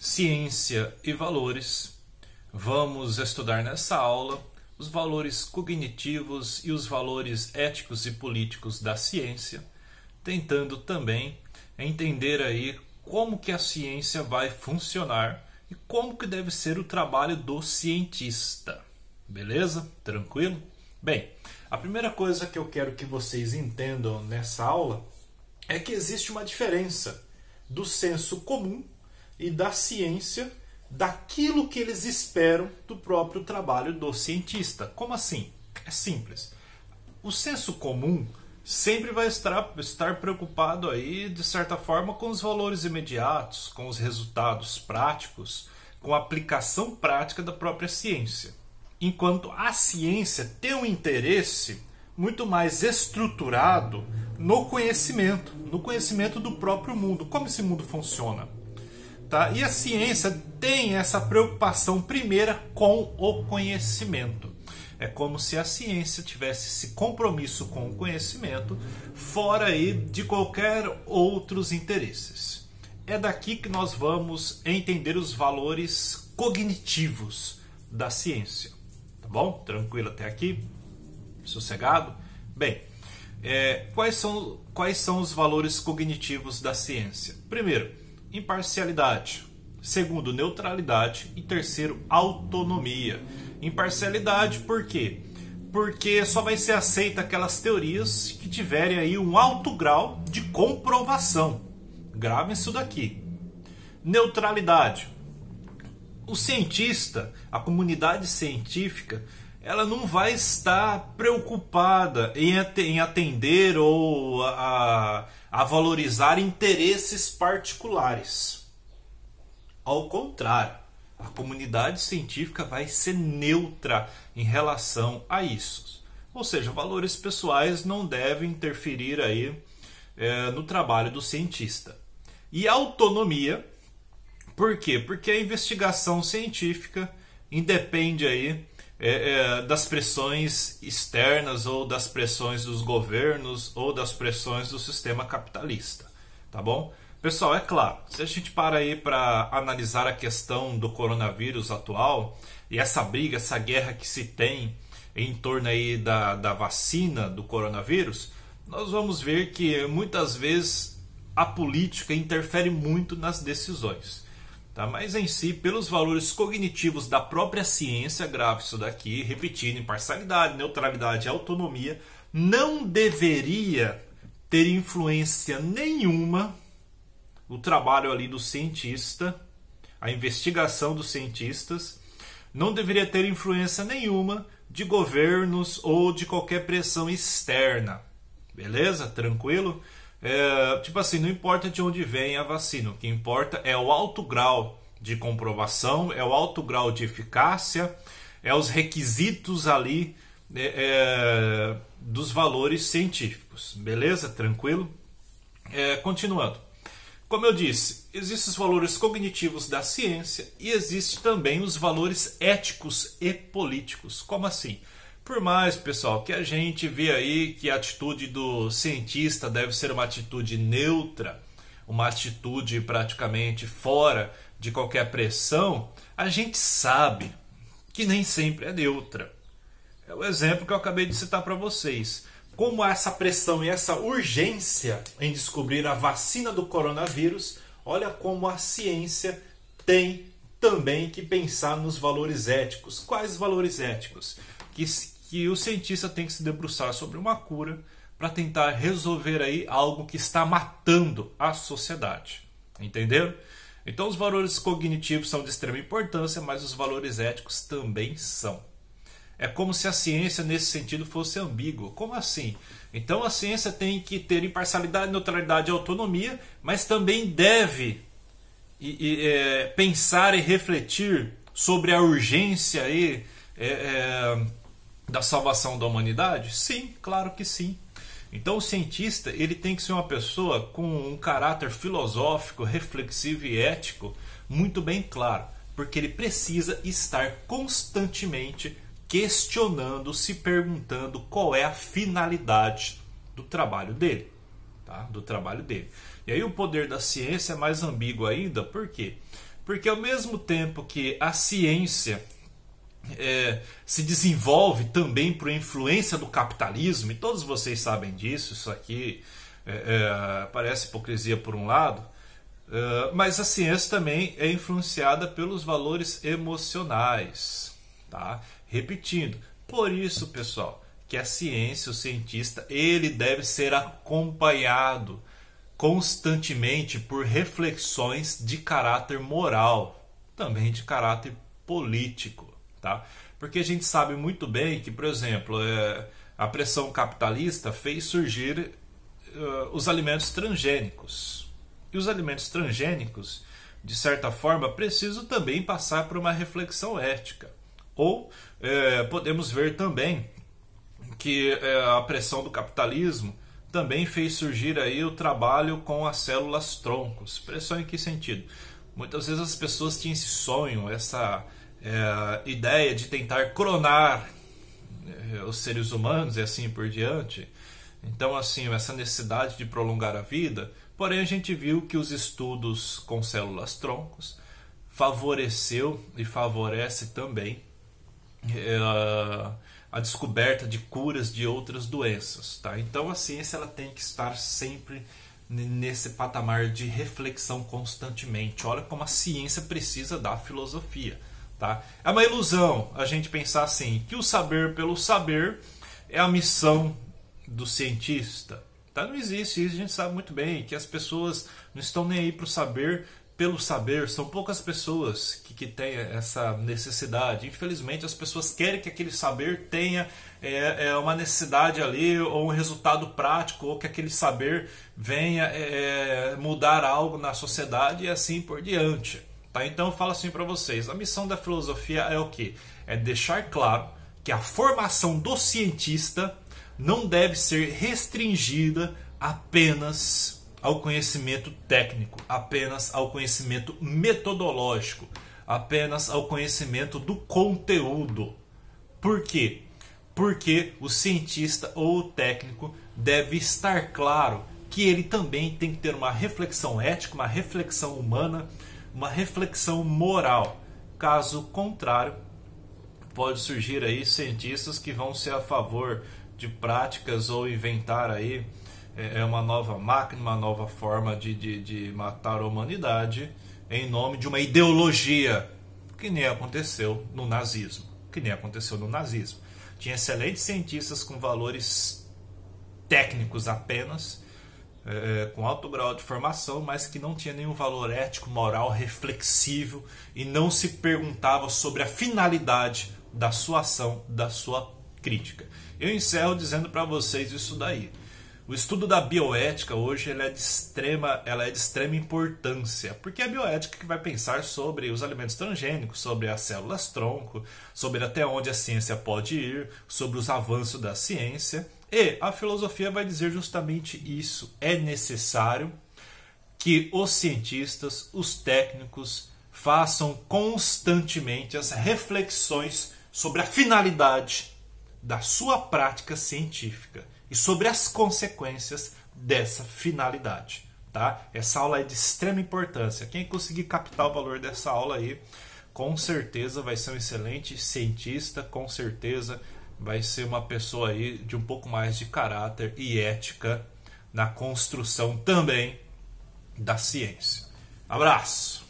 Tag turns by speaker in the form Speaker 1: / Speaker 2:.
Speaker 1: Ciência e valores. Vamos estudar nessa aula os valores cognitivos e os valores éticos e políticos da ciência, tentando também entender aí como que a ciência vai funcionar e como que deve ser o trabalho do cientista. Beleza? Tranquilo? Bem, a primeira coisa que eu quero que vocês entendam nessa aula é que existe uma diferença do senso comum e da ciência, daquilo que eles esperam do próprio trabalho do cientista. Como assim? É simples. O senso comum sempre vai estar preocupado aí, de certa forma, com os valores imediatos, com os resultados práticos, com a aplicação prática da própria ciência. Enquanto a ciência tem um interesse muito mais estruturado no conhecimento do próprio mundo, como esse mundo funciona. Tá? E a ciência tem essa preocupação primeira com o conhecimento. É como se a ciência tivesse esse compromisso com o conhecimento fora aí de qualquer outros interesses. É daqui que nós vamos entender os valores cognitivos da ciência. Tá bom? Tranquilo até aqui? Sossegado? Bem, quais são os valores cognitivos da ciência? Primeiro, imparcialidade. Segundo, neutralidade. E terceiro, autonomia. Imparcialidade por quê? Porque só vai ser aceita aquelas teorias que tiverem aí um alto grau de comprovação. Gravem isso daqui. Neutralidade. O cientista, a comunidade científica, ela não vai estar preocupada em atender ou a valorizar interesses particulares. Ao contrário, a comunidade científica vai ser neutra em relação a isso. Ou seja, valores pessoais não devem interferir aí, no trabalho do cientista. E autonomia, por quê? Porque a investigação científica independe aí das pressões externas ou das pressões dos governos ou das pressões do sistema capitalista, tá bom? Pessoal, é claro, se a gente para aí para analisar a questão do coronavírus atual e essa briga, essa guerra que se tem em torno aí da vacina do coronavírus, nós vamos ver que muitas vezes a política interfere muito nas decisões. Tá? Mas em si, pelos valores cognitivos da própria ciência, grave isso daqui, repetindo, imparcialidade, neutralidade e autonomia, não deveria ter influência nenhuma o trabalho ali do cientista, a investigação dos cientistas, não deveria ter influência nenhuma de governos ou de qualquer pressão externa. Beleza? Tranquilo? Tipo assim, não importa de onde vem a vacina, o que importa é o alto grau de comprovação, é o alto grau de eficácia, é os requisitos ali dos valores científicos. Beleza? Tranquilo? Continuando. Como eu disse, existem os valores cognitivos da ciência e existem também os valores éticos e políticos. Como assim? Por mais, pessoal, que a gente vê aí que a atitude do cientista deve ser uma atitude neutra, uma atitude praticamente fora de qualquer pressão, a gente sabe que nem sempre é neutra. É o exemplo que eu acabei de citar para vocês. Como há essa pressão e essa urgência em descobrir a vacina do coronavírus, olha como a ciência tem também que pensar nos valores éticos. Quais valores éticos? Que o cientista tem que se debruçar sobre uma cura para tentar resolver aí algo que está matando a sociedade. Entenderam? Então os valores cognitivos são de extrema importância, mas os valores éticos também são. É como se a ciência nesse sentido fosse ambígua. Como assim? Então a ciência tem que ter imparcialidade, neutralidade e autonomia, mas também deve pensar e refletir sobre a urgência aí, da salvação da humanidade? Sim, claro que sim. Então o cientista ele tem que ser uma pessoa com um caráter filosófico, reflexivo e ético muito bem claro, porque ele precisa estar constantemente questionando, se perguntando qual é a finalidade do trabalho dele. Tá? Do trabalho dele. E aí o poder da ciência é mais ambíguo ainda, por quê? Porque ao mesmo tempo que a ciência se desenvolve também por influência do capitalismo, e todos vocês sabem disso, isso aqui parece hipocrisia por um lado, mas a ciência também é influenciada pelos valores emocionais, tá? Repetindo, por isso, pessoal, que a ciência, o cientista, ele deve ser acompanhado constantemente por reflexões de caráter moral, também de caráter político, tá? Porque a gente sabe muito bem que, por exemplo, a pressão capitalista fez surgir os alimentos transgênicos. E os alimentos transgênicos, de certa forma, precisam também passar por uma reflexão ética. Ou podemos ver também que a pressão do capitalismo também fez surgir aí o trabalho com as células troncos. Pressão em que sentido? Muitas vezes as pessoas tinham esse sonho, essa ideia de tentar clonar os seres humanos e assim por diante. Então, assim, essa necessidade de prolongar a vida. Porém, a gente viu que os estudos com células troncos favoreceu e favorece também a descoberta de curas de outras doenças, tá? Então a ciência ela tem que estar sempre nesse patamar de reflexão constantemente. Olha como a ciência precisa da filosofia, tá? É uma ilusão a gente pensar assim, que o saber pelo saber é a missão do cientista, tá? Não existe isso, a gente sabe muito bem que as pessoas não estão nem aí para o saber pelo saber, são poucas pessoas que têm essa necessidade. Infelizmente as pessoas querem que aquele saber tenha uma necessidade ali, ou um resultado prático, ou que aquele saber venha mudar algo na sociedade e assim por diante, tá? Então eu falo assim para vocês, a missão da filosofia é o quê? É deixar claro que a formação do cientista não deve ser restringida apenas ao conhecimento técnico, apenas ao conhecimento metodológico, apenas ao conhecimento do conteúdo. Por quê? Porque o cientista ou o técnico deve estar claro que ele também tem que ter uma reflexão ética, uma reflexão humana, uma reflexão moral. Caso contrário, pode surgir aí cientistas que vão ser a favor de práticas ou inventar aí uma nova máquina, uma nova forma de matar a humanidade em nome de uma ideologia, que nem aconteceu no nazismo. Tinha excelentes cientistas com valores técnicos apenas, com alto grau de formação, mas que não tinha nenhum valor ético, moral, reflexivo, e não se perguntava sobre a finalidade da sua ação, da sua crítica. Eu encerro dizendo para vocês isso daí. O estudo da bioética hoje ela é de extrema importância, porque é a bioética que vai pensar sobre os alimentos transgênicos, sobre as células tronco, sobre até onde a ciência pode ir, sobre os avanços da ciência, e a filosofia vai dizer justamente isso. É necessário que os cientistas, os técnicos, façam constantemente as reflexões sobre a finalidade da sua prática científica e sobre as consequências dessa finalidade, tá? Essa aula é de extrema importância. Quem conseguir captar o valor dessa aula aí, com certeza vai ser um excelente cientista, com certeza vai ser uma pessoa aí de um pouco mais de caráter e ética na construção também da ciência. Abraço!